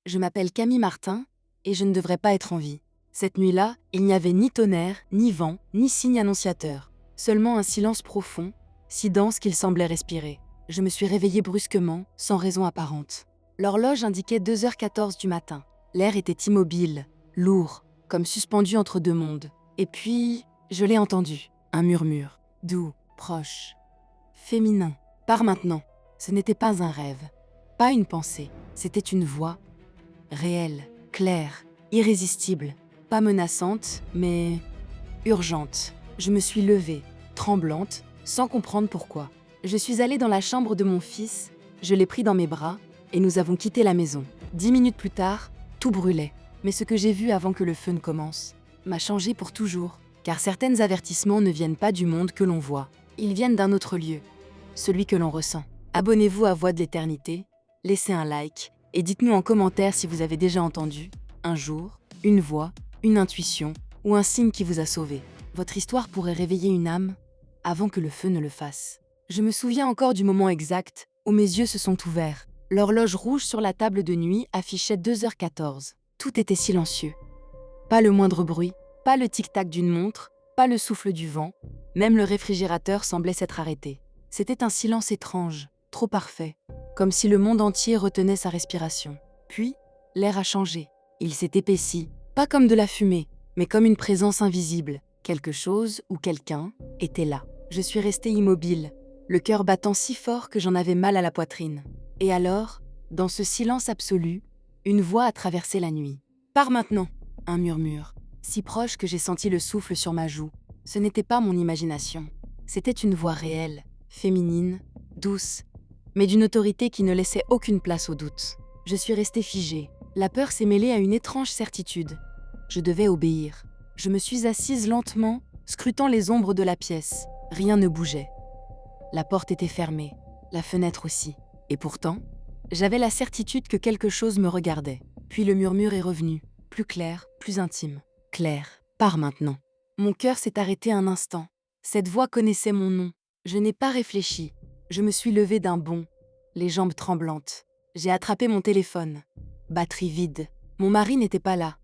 Je m'appelle Camille Martin et je ne devrais pas être en vie. Cette nuit-là, il n'y avait ni tonnerre, ni vent, ni signe annonciateur. Seulement un silence profond, si dense qu'il semblait respirer. Je me suis réveillée brusquement, sans raison apparente. L'horloge indiquait 2h14 du matin. L'air était immobile, lourd, comme suspendu entre deux mondes. Et puis, je l'ai entendu. Un murmure, doux, proche, féminin. Pars maintenant. Ce n'était pas un rêve, pas une pensée. C'était une voix, réelle, claire, irrésistible. Pas menaçante, mais urgente. Je me suis levée, tremblante, sans comprendre pourquoi. Je suis allée dans la chambre de mon fils, je l'ai pris dans mes bras, et nous avons quitté la maison. 10 minutes plus tard, tout brûlait. Mais ce que j'ai vu avant que le feu ne commence m'a changé pour toujours. Car certains avertissements ne viennent pas du monde que l'on voit. Ils viennent d'un autre lieu, celui que l'on ressent. Abonnez-vous à Voix de l'Éternité, laissez un like, et dites-nous en commentaire si vous avez déjà entendu, un jour, une voix, une intuition ou un signe qui vous a sauvé. Votre histoire pourrait réveiller une âme avant que le feu ne le fasse. Je me souviens encore du moment exact où mes yeux se sont ouverts. L'horloge rouge sur la table de nuit affichait 2h14. Tout était silencieux. Pas le moindre bruit, pas le tic-tac d'une montre, pas le souffle du vent, même le réfrigérateur semblait s'être arrêté. C'était un silence étrange, trop parfait, comme si le monde entier retenait sa respiration. Puis, l'air a changé. Il s'est épaissi, pas comme de la fumée, mais comme une présence invisible. Quelque chose ou quelqu'un était là. Je suis restée immobile, le cœur battant si fort que j'en avais mal à la poitrine. Et alors, dans ce silence absolu, une voix a traversé la nuit. « Pars maintenant !» Un murmure, si proche que j'ai senti le souffle sur ma joue. Ce n'était pas mon imagination. C'était une voix réelle, féminine, douce, mais d'une autorité qui ne laissait aucune place au doute. Je suis restée figée. La peur s'est mêlée à une étrange certitude. Je devais obéir. Je me suis assise lentement, scrutant les ombres de la pièce. Rien ne bougeait. La porte était fermée, la fenêtre aussi. Et pourtant, j'avais la certitude que quelque chose me regardait. Puis le murmure est revenu, plus clair, plus intime. Claire, pars maintenant. Mon cœur s'est arrêté un instant. Cette voix connaissait mon nom. Je n'ai pas réfléchi. Je me suis levée d'un bond, les jambes tremblantes. J'ai attrapé mon téléphone. Batterie vide. Mon mari n'était pas là.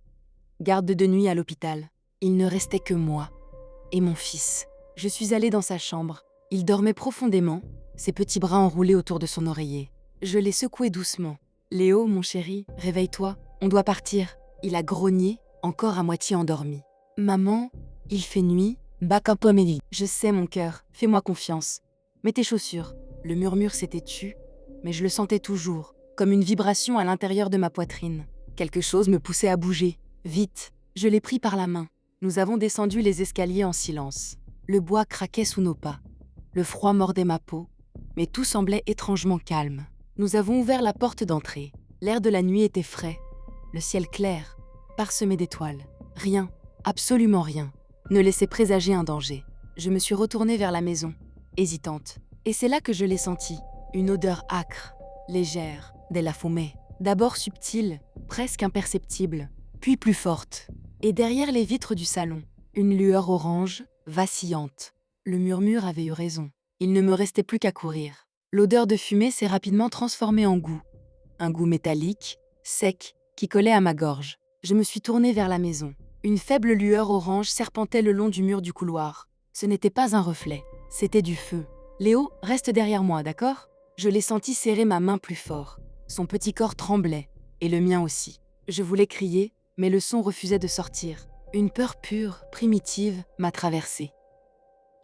Garde de nuit à l'hôpital. Il ne restait que moi et mon fils. Je suis allée dans sa chambre. Il dormait profondément, ses petits bras enroulés autour de son oreiller. Je l'ai secoué doucement. « Léo, mon chéri, réveille-toi, on doit partir. » Il a grogné, encore à moitié endormi. « Maman, il fait nuit. » « Je sais, mon cœur, fais-moi confiance. Mets tes chaussures. » Le murmure s'était tu, mais je le sentais toujours, comme une vibration à l'intérieur de ma poitrine. Quelque chose me poussait à bouger. Vite, je l'ai pris par la main. Nous avons descendu les escaliers en silence. Le bois craquait sous nos pas. Le froid mordait ma peau, mais tout semblait étrangement calme. Nous avons ouvert la porte d'entrée. L'air de la nuit était frais, le ciel clair, parsemé d'étoiles. Rien, absolument rien, ne laissait présager un danger. Je me suis retournée vers la maison, hésitante. Et c'est là que je l'ai senti, une odeur âcre, légère, de la fumée. D'abord subtile, presque imperceptible, puis plus forte. Et derrière les vitres du salon, une lueur orange, vacillante. Le murmure avait eu raison. Il ne me restait plus qu'à courir. L'odeur de fumée s'est rapidement transformée en goût. Un goût métallique, sec, qui collait à ma gorge. Je me suis tournée vers la maison. Une faible lueur orange serpentait le long du mur du couloir. Ce n'était pas un reflet, c'était du feu. « Léo, reste derrière moi, d'accord ?» Je l'ai senti serrer ma main plus fort. Son petit corps tremblait, et le mien aussi. Je voulais crier, mais le son refusait de sortir. Une peur pure, primitive, m'a traversée.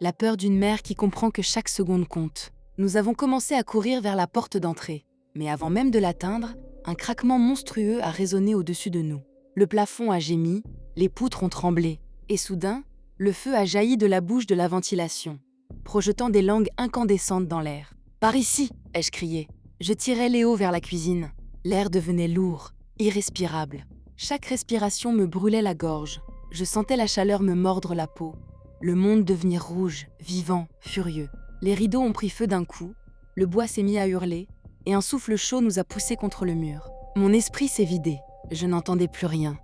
La peur d'une mère qui comprend que chaque seconde compte. Nous avons commencé à courir vers la porte d'entrée. Mais avant même de l'atteindre, un craquement monstrueux a résonné au-dessus de nous. Le plafond a gémi, les poutres ont tremblé. Et soudain, le feu a jailli de la bouche de la ventilation, projetant des langues incandescentes dans l'air. « Par ici !» ai-je crié. Je tirais Léo vers la cuisine. L'air devenait lourd, irrespirable. Chaque respiration me brûlait la gorge. Je sentais la chaleur me mordre la peau. Le monde devenir rouge, vivant, furieux. Les rideaux ont pris feu d'un coup, le bois s'est mis à hurler, et un souffle chaud nous a poussés contre le mur. Mon esprit s'est vidé. Je n'entendais plus rien,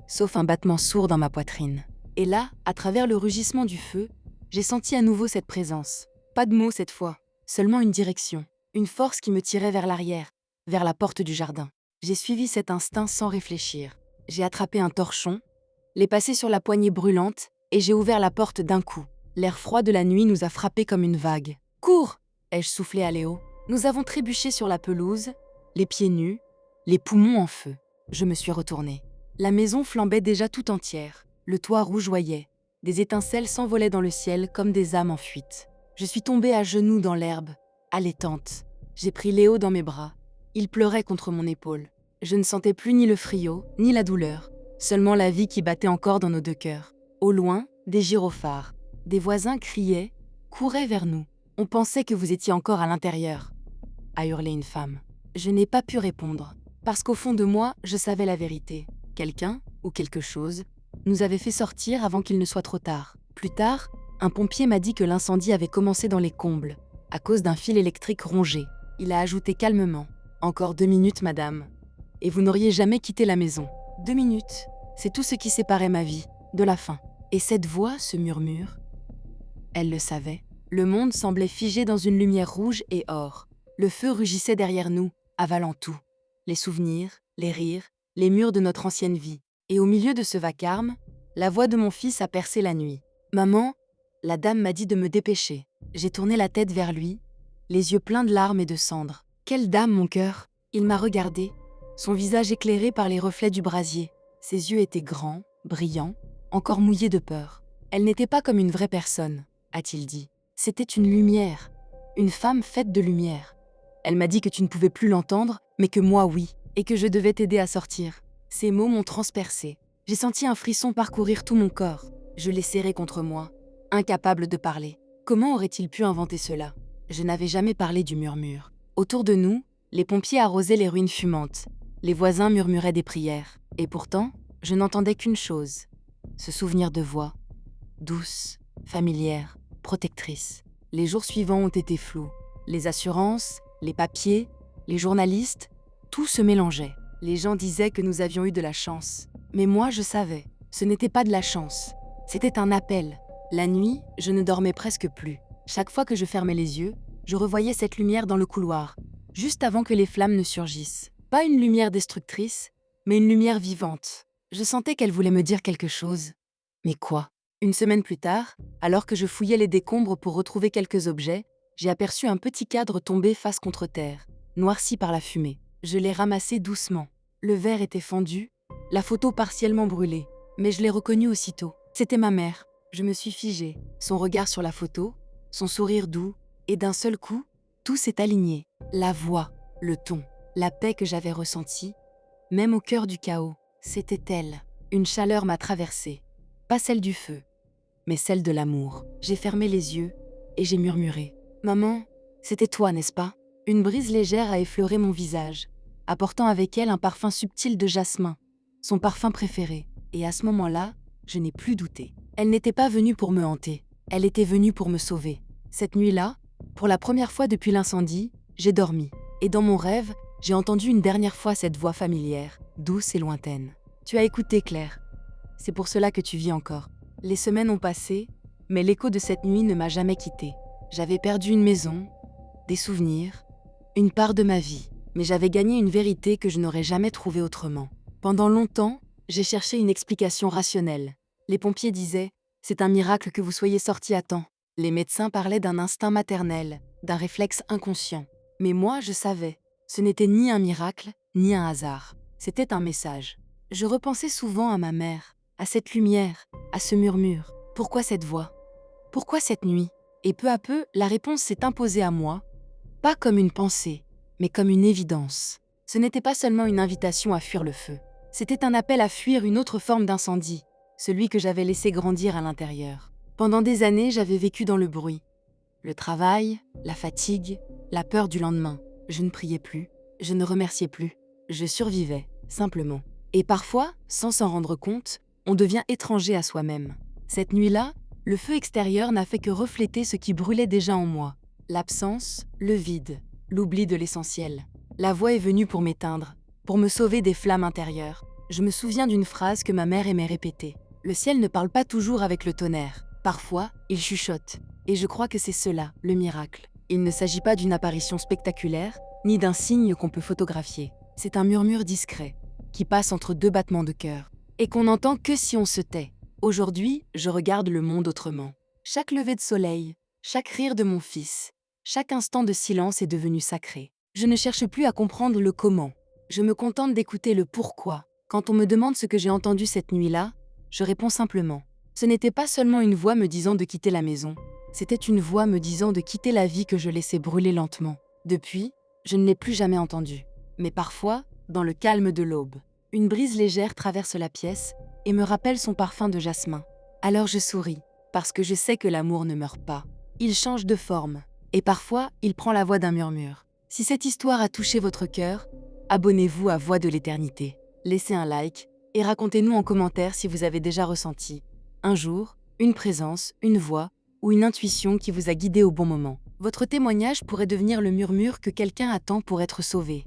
sauf un battement sourd dans ma poitrine. Et là, à travers le rugissement du feu, j'ai senti à nouveau cette présence. Pas de mots cette fois, seulement une direction, une force qui me tirait vers l'arrière, vers la porte du jardin. J'ai suivi cet instinct sans réfléchir. J'ai attrapé un torchon, l'ai passé sur la poignée brûlante et j'ai ouvert la porte d'un coup. L'air froid de la nuit nous a frappés comme une vague. « Cours !» ai-je soufflé à Léo. Nous avons trébuché sur la pelouse, les pieds nus, les poumons en feu. Je me suis retournée. La maison flambait déjà tout entière. Le toit rougeoyait. Des étincelles s'envolaient dans le ciel comme des âmes en fuite. Je suis tombée à genoux dans l'herbe, allaitante. J'ai pris Léo dans mes bras. Il pleurait contre mon épaule. Je ne sentais plus ni le frio, ni la douleur, seulement la vie qui battait encore dans nos deux cœurs. Au loin, des gyrophares. Des voisins criaient, couraient vers nous. On pensait que vous étiez encore à l'intérieur, a hurlé une femme. Je n'ai pas pu répondre, parce qu'au fond de moi, je savais la vérité. Quelqu'un, ou quelque chose, nous avait fait sortir avant qu'il ne soit trop tard. Plus tard, un pompier m'a dit que l'incendie avait commencé dans les combles, à cause d'un fil électrique rongé. Il a ajouté calmement, « Encore 2 minutes, madame, et vous n'auriez jamais quitté la maison. » 2 minutes, c'est tout ce qui séparait ma vie de la fin. Et cette voix, ce murmure, elle le savait. Le monde semblait figé dans une lumière rouge et or. Le feu rugissait derrière nous, avalant tout. Les souvenirs, les rires, les murs de notre ancienne vie. Et au milieu de ce vacarme, la voix de mon fils a percé la nuit. « Maman, la dame m'a dit de me dépêcher. » J'ai tourné la tête vers lui, les yeux pleins de larmes et de cendres. « Quelle dame, mon cœur !» Il m'a regardé, son visage éclairé par les reflets du brasier. Ses yeux étaient grands, brillants, encore mouillés de peur. « Elle n'était pas comme une vraie personne, a-t-il dit. C'était une lumière, une femme faite de lumière. Elle m'a dit que tu ne pouvais plus l'entendre, mais que moi oui, et que je devais t'aider à sortir. » Ces mots m'ont transpercé. J'ai senti un frisson parcourir tout mon corps. Je l'ai serré contre moi, incapable de parler. Comment aurait-il pu inventer cela? Je n'avais jamais parlé du murmure. Autour de nous, les pompiers arrosaient les ruines fumantes. Les voisins murmuraient des prières. Et pourtant, je n'entendais qu'une chose, ce souvenir de voix, douce, familière, protectrice. Les jours suivants ont été flous. Les assurances, les papiers, les journalistes, tout se mélangeait. Les gens disaient que nous avions eu de la chance. Mais moi, je savais, ce n'était pas de la chance. C'était un appel. La nuit, je ne dormais presque plus. Chaque fois que je fermais les yeux, je revoyais cette lumière dans le couloir, juste avant que les flammes ne surgissent. Pas une lumière destructrice, mais une lumière vivante. Je sentais qu'elle voulait me dire quelque chose. Mais quoi? Une semaine plus tard, alors que je fouillais les décombres pour retrouver quelques objets, j'ai aperçu un petit cadre tombé face contre terre, noirci par la fumée. Je l'ai ramassé doucement. Le verre était fendu, la photo partiellement brûlée, mais je l'ai reconnue aussitôt. C'était ma mère. Je me suis figée, son regard sur la photo, son sourire doux, et d'un seul coup, tout s'est aligné. La voix, le ton, la paix que j'avais ressentie, même au cœur du chaos, c'était elle. Une chaleur m'a traversée, pas celle du feu, mais celle de l'amour. J'ai fermé les yeux et j'ai murmuré. « Maman, c'était toi, n'est-ce pas ?» Une brise légère a effleuré mon visage, apportant avec elle un parfum subtil de jasmin, son parfum préféré. Et à ce moment-là, je n'ai plus douté. Elle n'était pas venue pour me hanter, elle était venue pour me sauver. Cette nuit-là, pour la première fois depuis l'incendie, j'ai dormi. Et dans mon rêve, j'ai entendu une dernière fois cette voix familière, douce et lointaine. « Tu as écouté, Claire. C'est pour cela que tu vis encore. » Les semaines ont passé, mais l'écho de cette nuit ne m'a jamais quittée. J'avais perdu une maison, des souvenirs, une part de ma vie, mais j'avais gagné une vérité que je n'aurais jamais trouvée autrement. Pendant longtemps, j'ai cherché une explication rationnelle. Les pompiers disaient « c'est un miracle que vous soyez sortis à temps ». Les médecins parlaient d'un instinct maternel, d'un réflexe inconscient. Mais moi, je savais, ce n'était ni un miracle, ni un hasard. C'était un message. Je repensais souvent à ma mère, à cette lumière, à ce murmure. Pourquoi cette voix? Pourquoi cette nuit? Et peu à peu, la réponse s'est imposée à moi, pas comme une pensée, mais comme une évidence. Ce n'était pas seulement une invitation à fuir le feu. C'était un appel à fuir une autre forme d'incendie, celui que j'avais laissé grandir à l'intérieur. Pendant des années, j'avais vécu dans le bruit. Le travail, la fatigue, la peur du lendemain. Je ne priais plus, je ne remerciais plus. Je survivais, simplement. Et parfois, sans s'en rendre compte, on devient étranger à soi-même. Cette nuit-là, le feu extérieur n'a fait que refléter ce qui brûlait déjà en moi. L'absence, le vide, l'oubli de l'essentiel. La voix est venue pour m'éteindre, pour me sauver des flammes intérieures. Je me souviens d'une phrase que ma mère aimait répéter. Le ciel ne parle pas toujours avec le tonnerre. Parfois, il chuchote. Et je crois que c'est cela, le miracle. Il ne s'agit pas d'une apparition spectaculaire, ni d'un signe qu'on peut photographier. C'est un murmure discret, qui passe entre deux battements de cœur, et qu'on n'entend que si on se tait. Aujourd'hui, je regarde le monde autrement. Chaque lever de soleil, chaque rire de mon fils, chaque instant de silence est devenu sacré. Je ne cherche plus à comprendre le comment. Je me contente d'écouter le pourquoi. Quand on me demande ce que j'ai entendu cette nuit-là, je réponds simplement. Ce n'était pas seulement une voix me disant de quitter la maison, c'était une voix me disant de quitter la vie que je laissais brûler lentement. Depuis, je ne l'ai plus jamais entendue. Mais parfois, dans le calme de l'aube, une brise légère traverse la pièce et me rappelle son parfum de jasmin. Alors je souris, parce que je sais que l'amour ne meurt pas. Il change de forme, et parfois, il prend la voix d'un murmure. Si cette histoire a touché votre cœur, abonnez-vous à Voix de l'éternité. Laissez un like et racontez-nous en commentaire si vous avez déjà ressenti un jour, une présence, une voix ou une intuition qui vous a guidé au bon moment. Votre témoignage pourrait devenir le murmure que quelqu'un attend pour être sauvé.